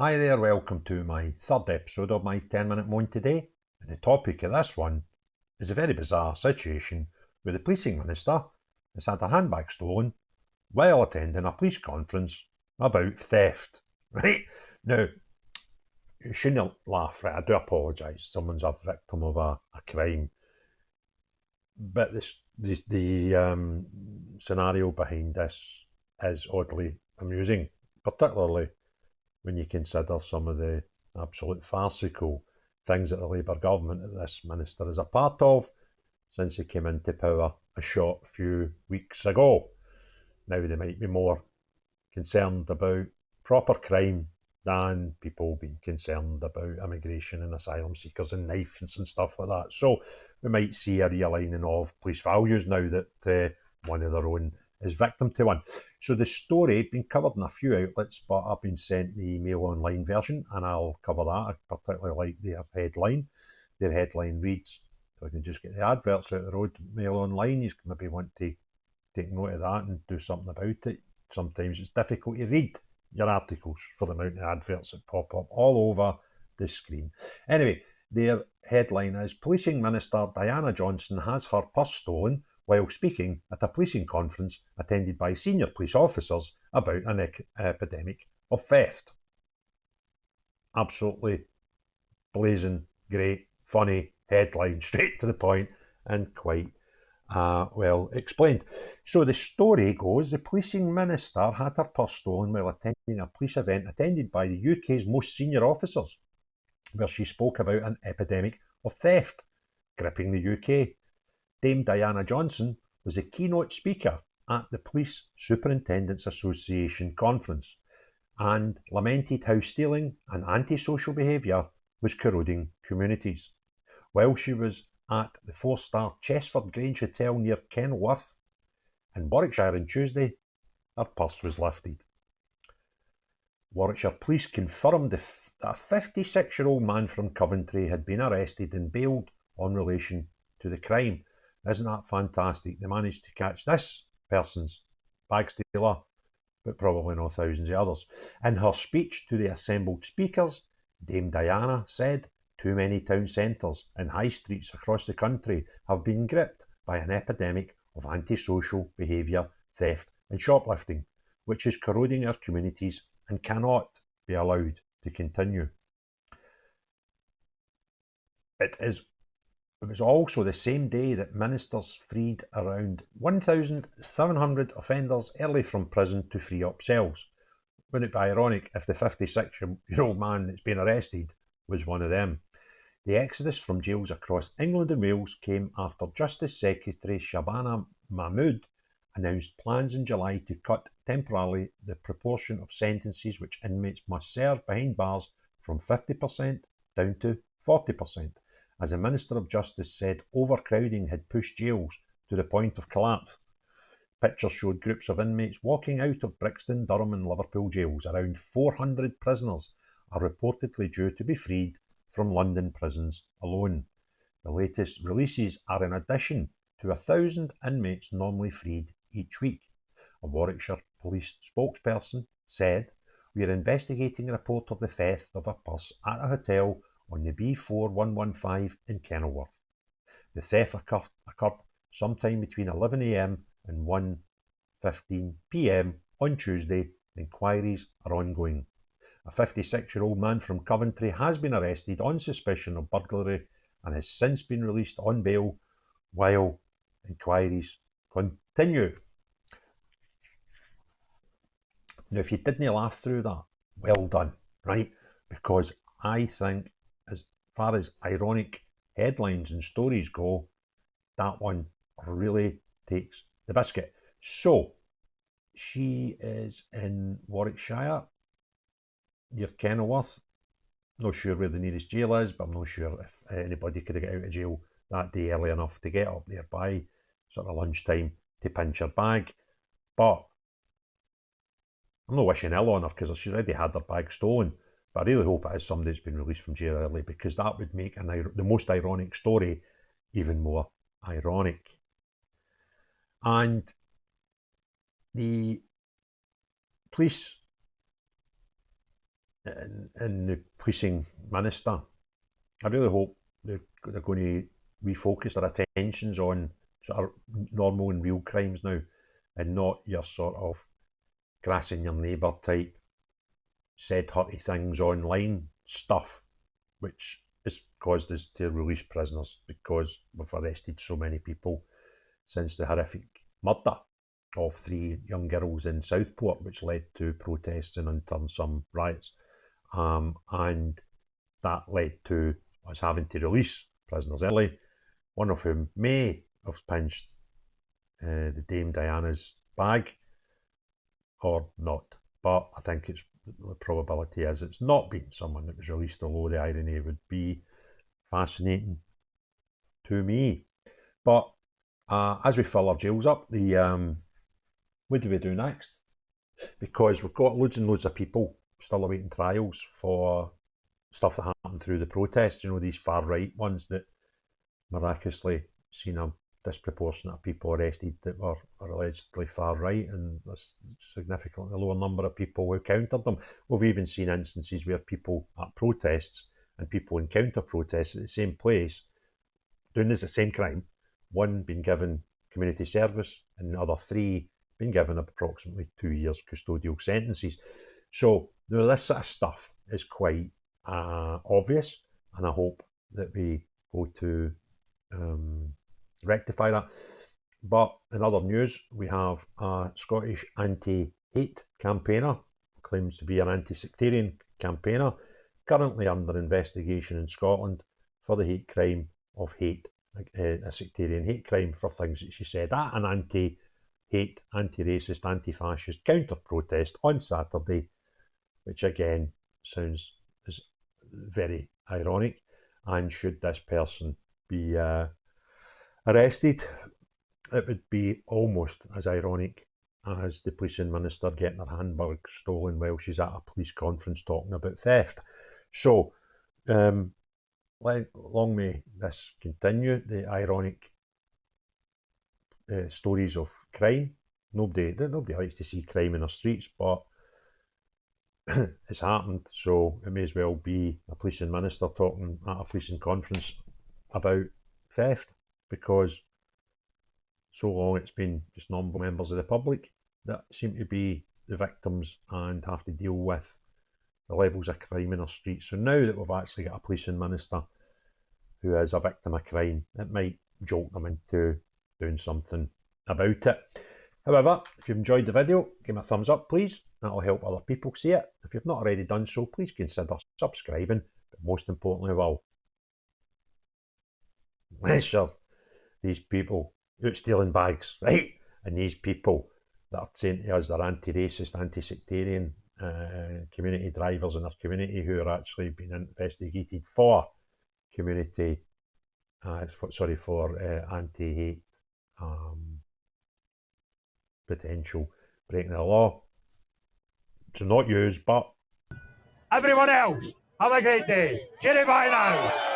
Hi there, welcome to my third episode of my 10-minute moan today. And the topic of this one is a very bizarre situation where the policing minister has had her handbag stolen while attending a police conference about theft. Right? Now, you shouldn't laugh, right? I do apologise. Someone's a victim of a crime. But the scenario behind this is oddly amusing, particularly when you consider some of the absolute farcical things that the Labour government that this minister is a part of since he came into power a short few weeks ago. Now they might be more concerned about proper crime than people being concerned about immigration and asylum seekers and knives and stuff like that. So we might see a realigning of police values now that one of their own is victim to one. So the story been covered in a few outlets, but I've been sent the Mail Online version, and I'll cover that. I particularly like their headline. Their headline reads, so I can just get the adverts out of the road. Mail Online, you maybe want to take note of that and do something about it. Sometimes it's difficult to read your articles for the amount of adverts that pop up all over the screen. Anyway, their headline is Policing Minister Diana Johnson has her purse stolen while speaking at a policing conference attended by senior police officers about an epidemic of theft. Absolutely blazing, great, funny headline, straight to the point, and quite well explained. So the story goes, the policing minister had her purse stolen while attending a police event attended by the UK's most senior officers, where she spoke about an epidemic of theft gripping the UK. Dame Diana Johnson was a keynote speaker at the Police Superintendents Association conference and lamented how stealing and antisocial behaviour was corroding communities. While she was at the four-star Chesford Grange Hotel near Kenilworth in Warwickshire on Tuesday, her purse was lifted. Warwickshire Police confirmed that a 56-year-old man from Coventry had been arrested and bailed on relation to the crime. Isn't that fantastic? They managed to catch this person's bag stealer, but probably not thousands of others. In her speech to the assembled speakers, Dame Diana said, too many town centres and high streets across the country have been gripped by an epidemic of antisocial behaviour, theft and shoplifting, which is corroding our communities and cannot be allowed to continue. It was also the same day that ministers freed around 1,700 offenders early from prison to free up cells. Wouldn't it be ironic if the 56-year-old man that's been arrested was one of them? The exodus from jails across England and Wales came after Justice Secretary Shabana Mahmood announced plans in July to cut temporarily the proportion of sentences which inmates must serve behind bars from 50% down to 40%. As the Minister of Justice said, overcrowding had pushed jails to the point of collapse. Pictures showed groups of inmates walking out of Brixton, Durham and Liverpool jails. Around 400 prisoners are reportedly due to be freed from London prisons alone. The latest releases are in addition to 1,000 inmates normally freed each week. A Warwickshire Police spokesperson said, "We are investigating a report of the theft of a purse at a hotel on the B4115 in Kenilworth. The theft occurred sometime between 11am and 1:15pm on Tuesday. Inquiries are ongoing." A 56-year-old man from Coventry has been arrested on suspicion of burglary and has since been released on bail while inquiries continue. Now, if you didn't laugh through that, well done, right? Because I think, as far as ironic headlines and stories go, that one really takes the biscuit. So, she is in Warwickshire, near Kenilworth. Not sure where the nearest jail is, but I'm not sure if anybody could get out of jail that day early enough to get up there by sort of lunchtime to pinch her bag. But I'm not wishing ill on her because she's already had her bag stolen. But I really hope it is somebody that's been released from jail early, because that would make the most ironic story even more ironic. And the police in the policing minister. I really hope they're going to refocus their attentions on sort of normal and real crimes now, and not your sort of grassing your neighbour type, said hurty things online stuff, which has caused us to release prisoners because we've arrested so many people since the horrific murder of 3 young girls in Southport, which led to protests and in turn some riots. And that led to us having to release prisoners early, one of whom may have pinched the Dame Diana's bag or not. But I think the probability is it's not been someone that was released, although the irony would be fascinating to me. But as we fill our jails up, what do we do next? Because we've got loads and loads of people still awaiting trials for stuff that happened through the protests. You know, these far right ones that miraculously seen a disproportionate of people arrested that were allegedly far right, and a significantly lower number of people who countered them. We've even seen instances where people at protests and people in counter protests at the same place doing the same crime, one being given community service and the other 3 being given approximately 2 years custodial sentences. So this sort of stuff is quite obvious, and I hope that we go to rectify that. But in other news, we have a Scottish anti-hate campaigner, claims to be an anti-sectarian campaigner, currently under investigation in Scotland for the hate crime of hate, a sectarian hate crime for things that she said at an anti-hate, anti-racist, anti-fascist counter-protest on Saturday, which again sounds is very ironic. And should this person be arrested, it would be almost as ironic as the policing minister getting her handbag stolen while she's at a police conference talking about theft. So, long may this continue, the ironic stories of crime. Nobody likes to see crime in the streets, but it's happened, so it may as well be a policing minister talking at a policing conference about theft, because so long it's been just normal members of the public that seem to be the victims and have to deal with the levels of crime in our streets. So now that we've actually got a policing minister who is a victim of crime, it might jolt them into doing something about it. However, if you've enjoyed the video, give me a thumbs up, please. That'll help other people see it. If you've not already done so, please consider subscribing. But most importantly of all, measure these people out stealing bags, right? And these people that are saying to us they're anti-racist, anti-sectarian community drivers in our community who are actually being investigated for community, for anti-hate potential breaking the law. So not used, but everyone else, have a great day. Cheerio, bye now.